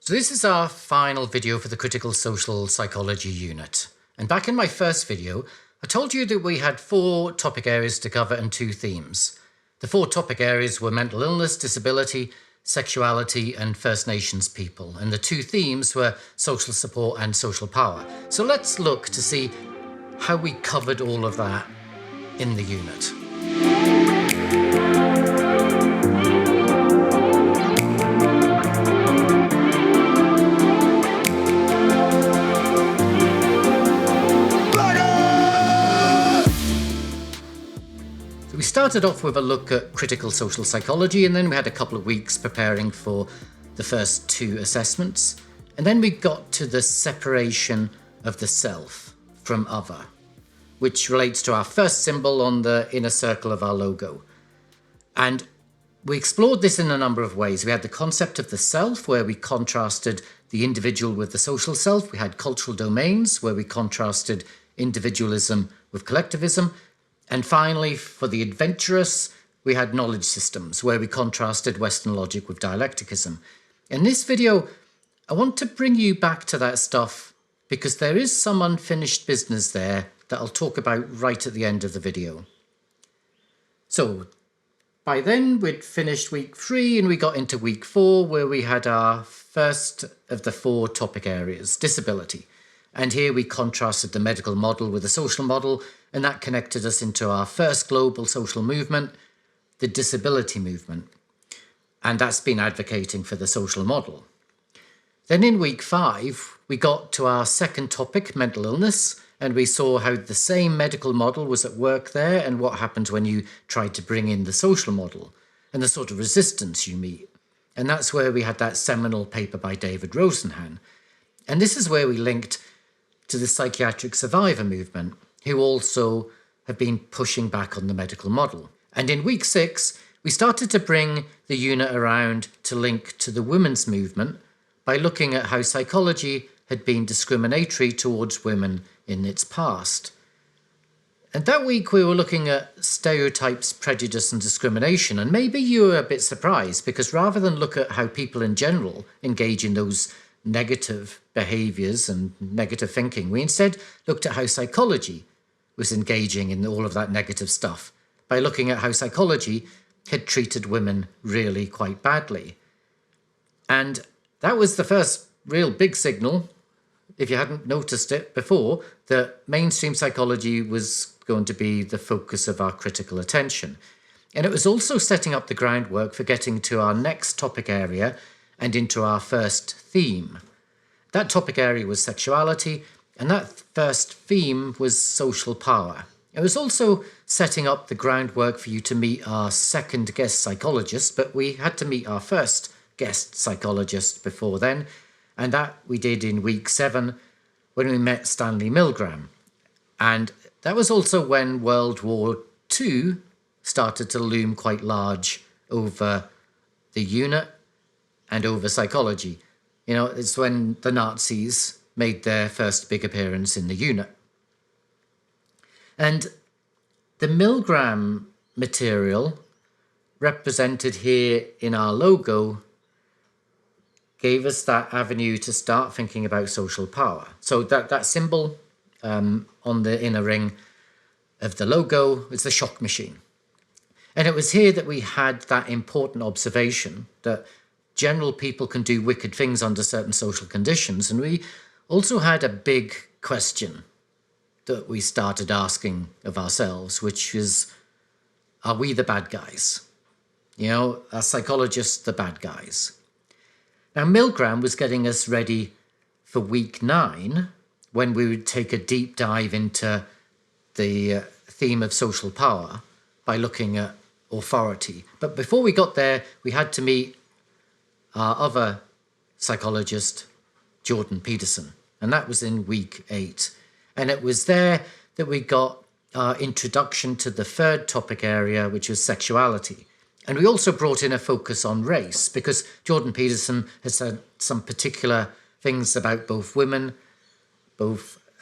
So this is our final video for the Critical Social Psychology unit. And back in my first video, I told you that we had 4 topic areas to cover and 2 themes. The 4 topic areas were mental illness, disability, sexuality, and First Nations people. And the 2 themes were social support and social power. So let's look to see how we covered all of that in the unit. We started off with a look at critical social psychology, and then we had a couple of weeks preparing for the first 2 assessments. And then we got to the separation of the self from other, which relates to our first symbol on the inner circle of our logo. And we explored this in a number of ways. We had the concept of the self, where we contrasted the individual with the social self. We had cultural domains, where we contrasted individualism with collectivism. And finally, for the adventurous, we had knowledge systems, where we contrasted Western logic with dialecticism. In this video, I want to bring you back to that stuff because there is some unfinished business there that I'll talk about right at the end of the video. So by then, we'd finished week 3 and we got into week 4, where we had our first of the 4 topic areas, disability. And here we contrasted the medical model with the social model, and that connected us into our first global social movement, the disability movement. And that's been advocating for the social model. Then in week 5, we got to our second topic, mental illness, and we saw how the same medical model was at work there and what happens when you try to bring in the social model and the sort of resistance you meet. And that's where we had that seminal paper by David Rosenhan. And this is where we linked to the psychiatric survivor movement, who also have been pushing back on the medical model. And in week 6, we started to bring the unit around to link to the women's movement by looking at how psychology had been discriminatory towards women in its past. And that week we were looking at stereotypes, prejudice and discrimination. And maybe you were a bit surprised because rather than look at how people in general engage in those negative behaviors and negative thinking, we instead looked at how psychology was engaging in all of that negative stuff by looking at how psychology had treated women really quite badly. And that was the first real big signal, if you hadn't noticed it before, that mainstream psychology was going to be the focus of our critical attention. And it was also setting up the groundwork for getting to our next topic area and into our first theme. That topic area was sexuality, and that first theme was social power. It was also setting up the groundwork for you to meet our second guest psychologist, but we had to meet our first guest psychologist before then, and that we did in week 7 when we met Stanley Milgram. And that was also when World War II started to loom quite large over the unit and over psychology. You know, it's when the Nazis made their first big appearance in the unit. And the Milgram material represented here in our logo gave us that avenue to start thinking about social power. So that symbol on the inner ring of the logo is the shock machine. And it was here that we had that important observation that general people can do wicked things under certain social conditions. And we also had a big question that we started asking of ourselves, which is, are we the bad guys? You know, are psychologists the bad guys? Now, Milgram was getting us ready for week 9, when we would take a deep dive into the theme of social power by looking at authority. But before we got there, we had to meet our other psychologist, Jordan Peterson, and that was in week 8. And it was there that we got our introduction to the third topic area, which was sexuality. And we also brought in a focus on race, because Jordan Peterson has said some particular things about both women,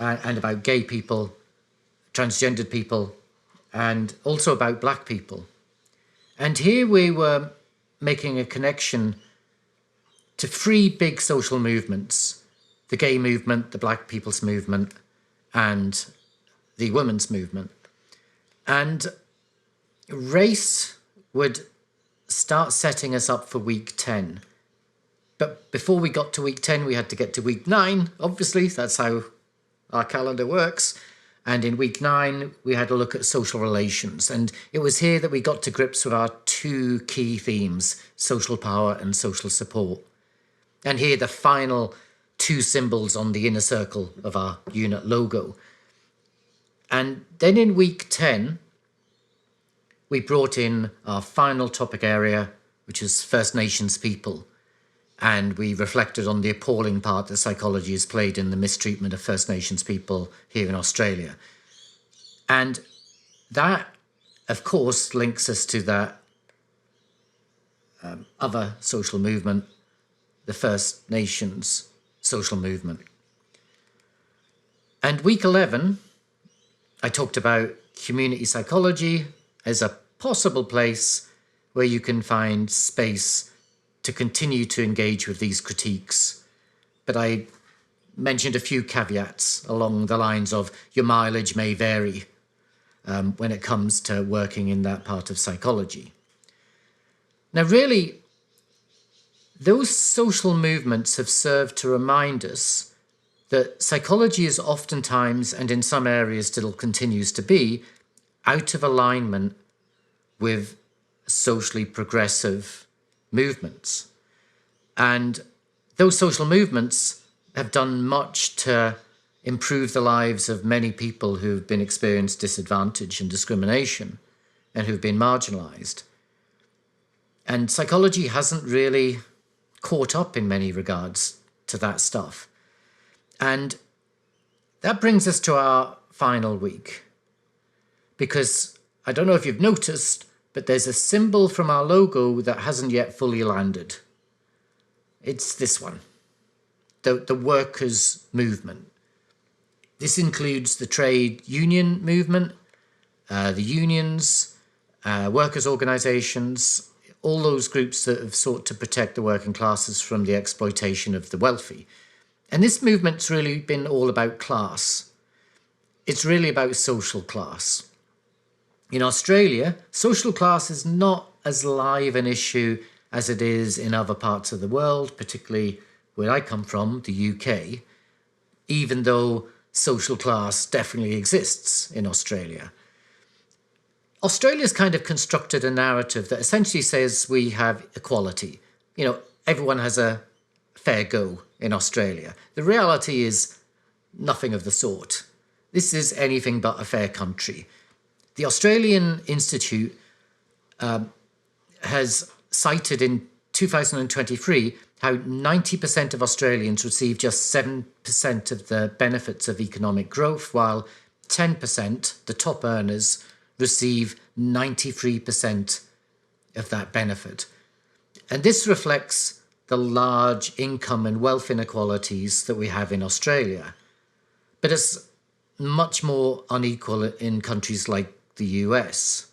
and about gay people, transgendered people, and also about black people. And here we were making a connection to three big social movements: the gay movement, the black people's movement, and the women's movement. And race would start setting us up for week 10. But before we got to week 10, we had to get to week 9. Obviously, that's how our calendar works. And in week 9, we had a look at social relations. And it was here that we got to grips with our two key themes: social power and social support. And here the final two symbols on the inner circle of our unit logo. And then in week 10, we brought in our final topic area, which is First Nations people. And we reflected on the appalling part that psychology has played in the mistreatment of First Nations people here in Australia. And that, of course, links us to that other social movement, the First Nations social movement. And week 11, I talked about community psychology as a possible place where you can find space to continue to engage with these critiques. But I mentioned a few caveats along the lines of your mileage may vary when it comes to working in that part of psychology. Now, really, those social movements have served to remind us that psychology is oftentimes, and in some areas still continues to be, out of alignment with socially progressive movements. And those social movements have done much to improve the lives of many people who've been experienced disadvantage and discrimination and who've been marginalized. And psychology hasn't really caught up in many regards to that stuff. And that brings us to our final week. Because I don't know if you've noticed, but there's a symbol from our logo that hasn't yet fully landed. It's this one, the workers' movement. This includes the trade union movement, the unions, workers' organizations, all those groups that have sought to protect the working classes from the exploitation of the wealthy. And this movement's really been all about class. It's really about social class. In Australia, social class is not as live an issue as it is in other parts of the world, particularly where I come from, the UK, even though social class definitely exists in Australia. Australia's kind of constructed a narrative that essentially says we have equality. You know, everyone has a fair go in Australia. The reality is nothing of the sort. This is anything but a fair country. The Australian Institute has cited in 2023 how 90% of Australians receive just 7% of the benefits of economic growth, while 10%, the top earners, receive 93% of that benefit. And this reflects the large income and wealth inequalities that we have in Australia. But it's much more unequal in countries like the US.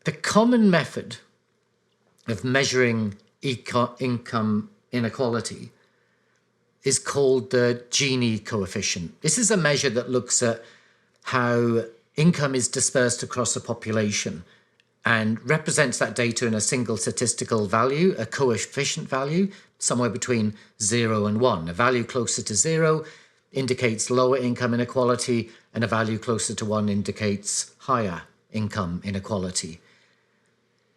The common method of measuring income inequality is called the Gini coefficient. This is a measure that looks at how income is dispersed across a population and represents that data in a single statistical value, a coefficient value, somewhere between 0 and 1. A value closer to 0 indicates lower income inequality, and a value closer to 1 indicates higher income inequality.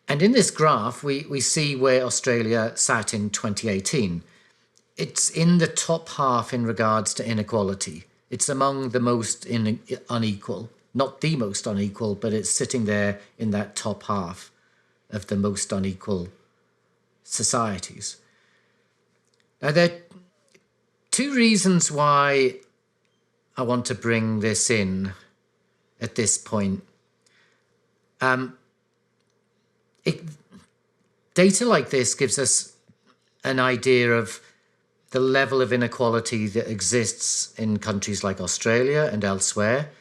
And in this graph, we see where Australia sat in 2018. It's in the top half in regards to inequality. It's among the most unequal. Not the most unequal, but it's sitting there in that top half of the most unequal societies. Now, there are two reasons why I want to bring this in at this point. Data like this gives us an idea of the level of inequality that exists in countries like Australia and elsewhere.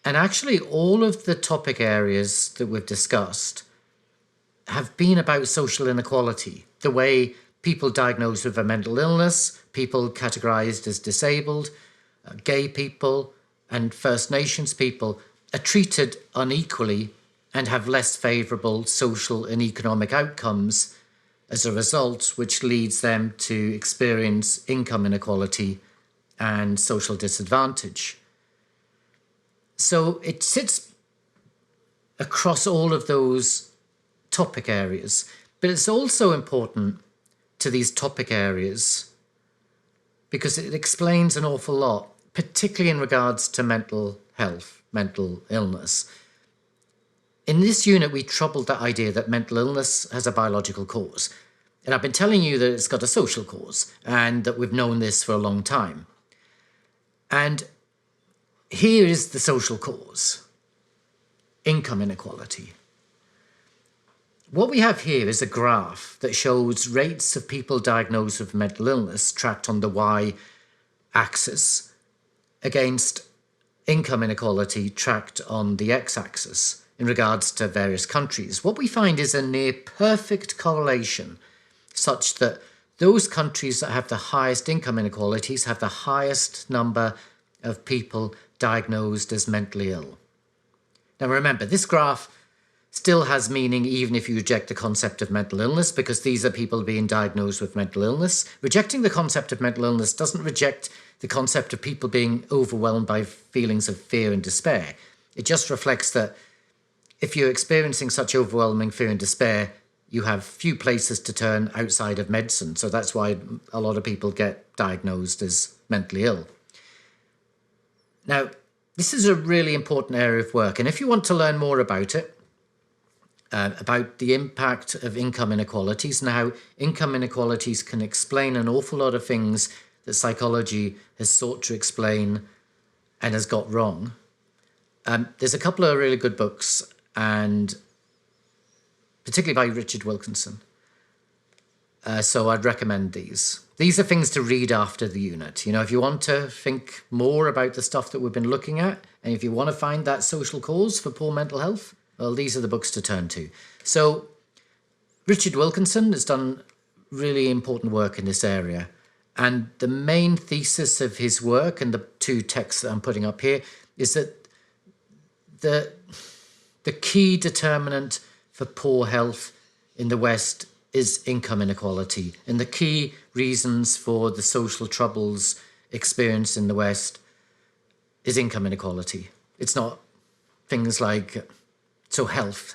And actually, all of the topic areas that we've discussed have been about social inequality, the way people diagnosed with a mental illness, people categorized as disabled, gay people, and First Nations people are treated unequally and have less favorable social and economic outcomes as a result, which leads them to experience income inequality and social disadvantage. So it sits across all of those topic areas, but it's also important to these topic areas because it explains an awful lot, particularly in regards to mental health, mental illness. In this unit, we troubled the idea that mental illness has a biological cause. And I've been telling you that it's got a social cause and that we've known this for a long time. And here is the social cause: income inequality. What we have here is a graph that shows rates of people diagnosed with mental illness tracked on the y-axis against income inequality tracked on the x-axis in regards to various countries. What we find is a near perfect correlation, such that those countries that have the highest income inequalities have the highest number of people diagnosed as mentally ill. Now remember, this graph still has meaning even if you reject the concept of mental illness, because these are people being diagnosed with mental illness. Rejecting the concept of mental illness doesn't reject the concept of people being overwhelmed by feelings of fear and despair. It just reflects that if you're experiencing such overwhelming fear and despair, you have few places to turn outside of medicine. So that's why a lot of people get diagnosed as mentally ill. Now, this is a really important area of work. And if you want to learn more about it, about the impact of income inequalities and how income inequalities can explain an awful lot of things that psychology has sought to explain and has got wrong, there's a couple of really good books, and particularly by Richard Wilkinson. So I'd recommend these. These are things to read after the unit. You know, if you want to think more about the stuff that we've been looking at, and if you want to find that social cause for poor mental health, well, these are the books to turn to. So Richard Wilkinson has done really important work in this area. And the main thesis of his work, and the two texts that I'm putting up here, is that the key determinant for poor health in the West is income inequality. And the key reasons for the social troubles experienced in the West is income inequality. It's not things like, so health,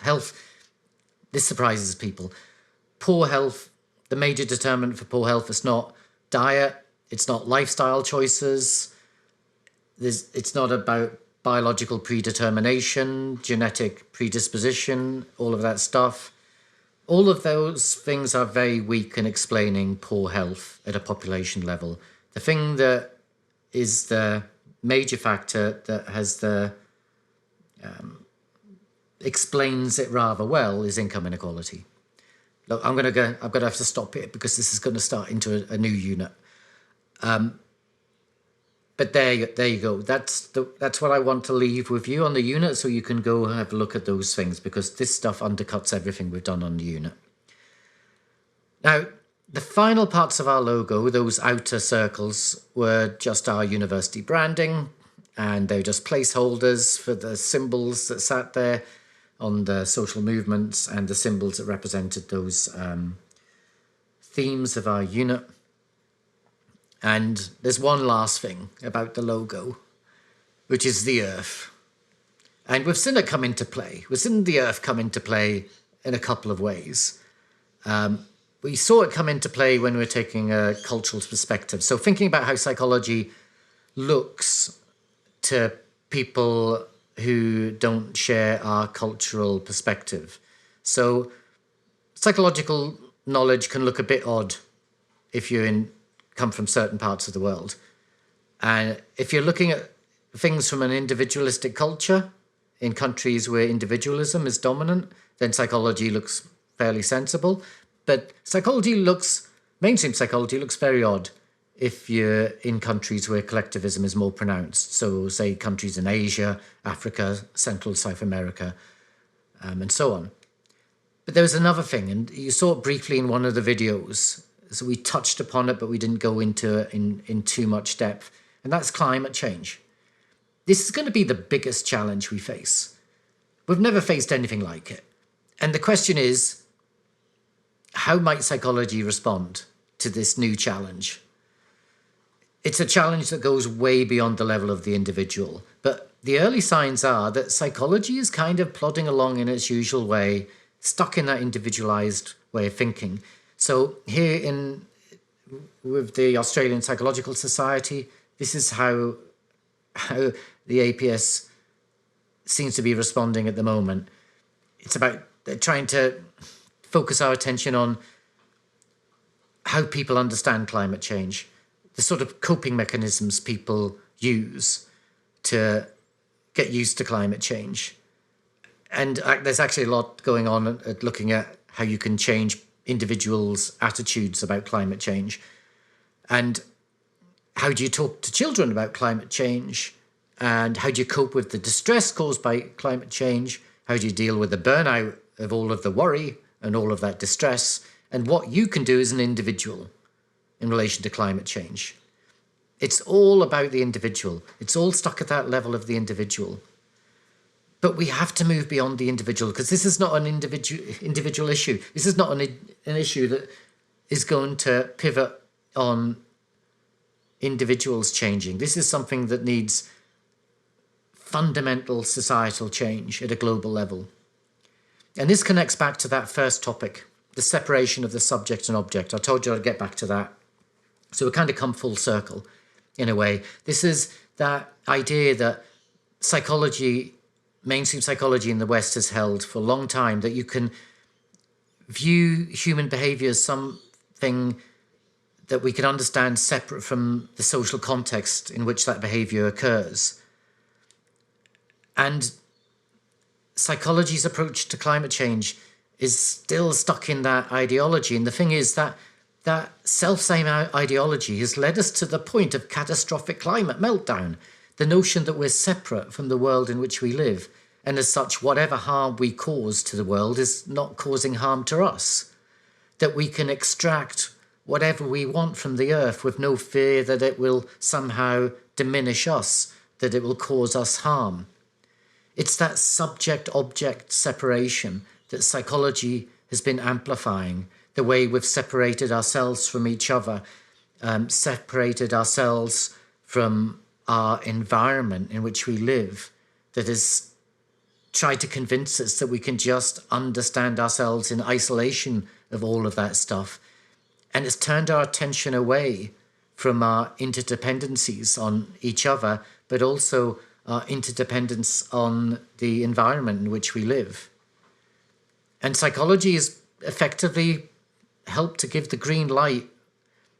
this surprises people. Poor health, the major determinant for poor health is not diet, it's not lifestyle choices, it's not about biological predetermination, genetic predisposition, all of that stuff. All of those things are very weak in explaining poor health at a population level. The thing that is the major factor that has the explains it rather well is income inequality. Look, I'm going to have to stop it because this is going to start into a new unit. But there you go. That's what I want to leave with you on the unit, so you can go have a look at those things, because this stuff undercuts everything we've done on the unit. Now, the final parts of our logo, those outer circles, were just our university branding, and they're just placeholders for the symbols that sat there on the social movements and the symbols that represented those themes of our unit. And there's one last thing about the logo, which is the Earth. And we've seen it come into play. We've seen the Earth come into play in a couple of ways. We saw it come into play when we were taking a cultural perspective. So thinking about how psychology looks to people who don't share our cultural perspective. So psychological knowledge can look a bit odd if you come from certain parts of the world. And if you're looking at things from an individualistic culture in countries where individualism is dominant, then psychology looks fairly sensible. But mainstream psychology looks very odd if you're in countries where collectivism is more pronounced. So say countries in Asia, Africa, Central South America, and so on. But there was another thing, and you saw it briefly in one of the videos, So we touched upon it, but we didn't go into it in too much depth. And that's climate change. This is going to be the biggest challenge we face. We've never faced anything like it. And the question is, how might psychology respond to this new challenge? It's a challenge that goes way beyond the level of the individual. But the early signs are that psychology is kind of plodding along in its usual way, stuck in that individualized way of thinking. So here with the Australian Psychological Society, this is how the APS seems to be responding at the moment. It's about trying to focus our attention on how people understand climate change, the sort of coping mechanisms people use to get used to climate change. And there's actually a lot going on at looking at how you can change individuals' attitudes about climate change. And how do you talk to children about climate change? And how do you cope with the distress caused by climate change? How do you deal with the burnout of all of the worry and all of that distress? And what you can do as an individual in relation to climate change. It's all about the individual. It's all stuck at that level of the individual. But we have to move beyond the individual, because this is not an individual issue. This is not an issue that is going to pivot on individuals changing. This is something that needs fundamental societal change at a global level. And this connects back to that first topic, the separation of the subject and object. I told you I'd get back to that. So we kind of come full circle in a way. This is that idea that psychology, mainstream psychology in the West has held for a long time, that you can view human behavior as something that we can understand separate from the social context in which that behavior occurs. And psychology's approach to climate change is still stuck in that ideology. And the thing is that that self-same ideology has led us to the point of catastrophic climate meltdown, the notion that we're separate from the world in which we live, and as such, whatever harm we cause to the world is not causing harm to us, that we can extract whatever we want from the earth with no fear that it will somehow diminish us, that it will cause us harm. It's that subject-object separation that psychology has been amplifying, the way we've separated ourselves from each other, separated ourselves from our environment in which we live, that has tried to convince us that we can just understand ourselves in isolation of all of that stuff. And it's turned our attention away from our interdependencies on each other, but also our interdependence on the environment in which we live. And psychology has effectively helped to give the green light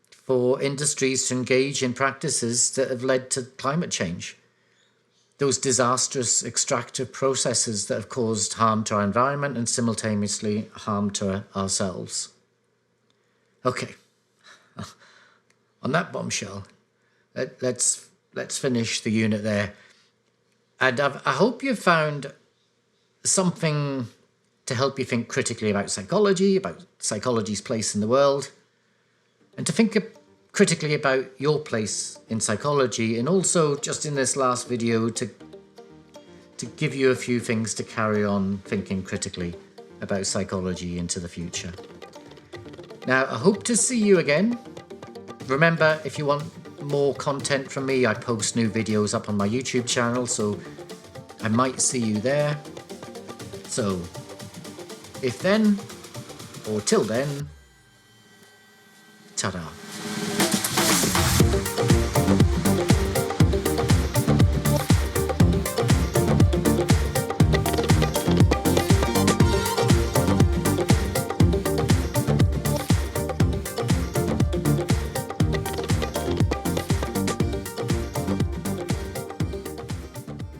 for industries to engage in practices that have led to climate change. Those disastrous extractive processes that have caused harm to our environment and simultaneously harm to ourselves. Okay, on that bombshell, let's finish the unit there. And I hope you've found something to help you think critically about psychology's place in the world, and to think critically about your place in psychology, and also just in this last video to give you a few things to carry on thinking critically about psychology into the future. Now, I hope to see you again. Remember, if you want more content from me, I post new videos up on my YouTube channel, so I might see you there. So, if then, or till then, ta-da.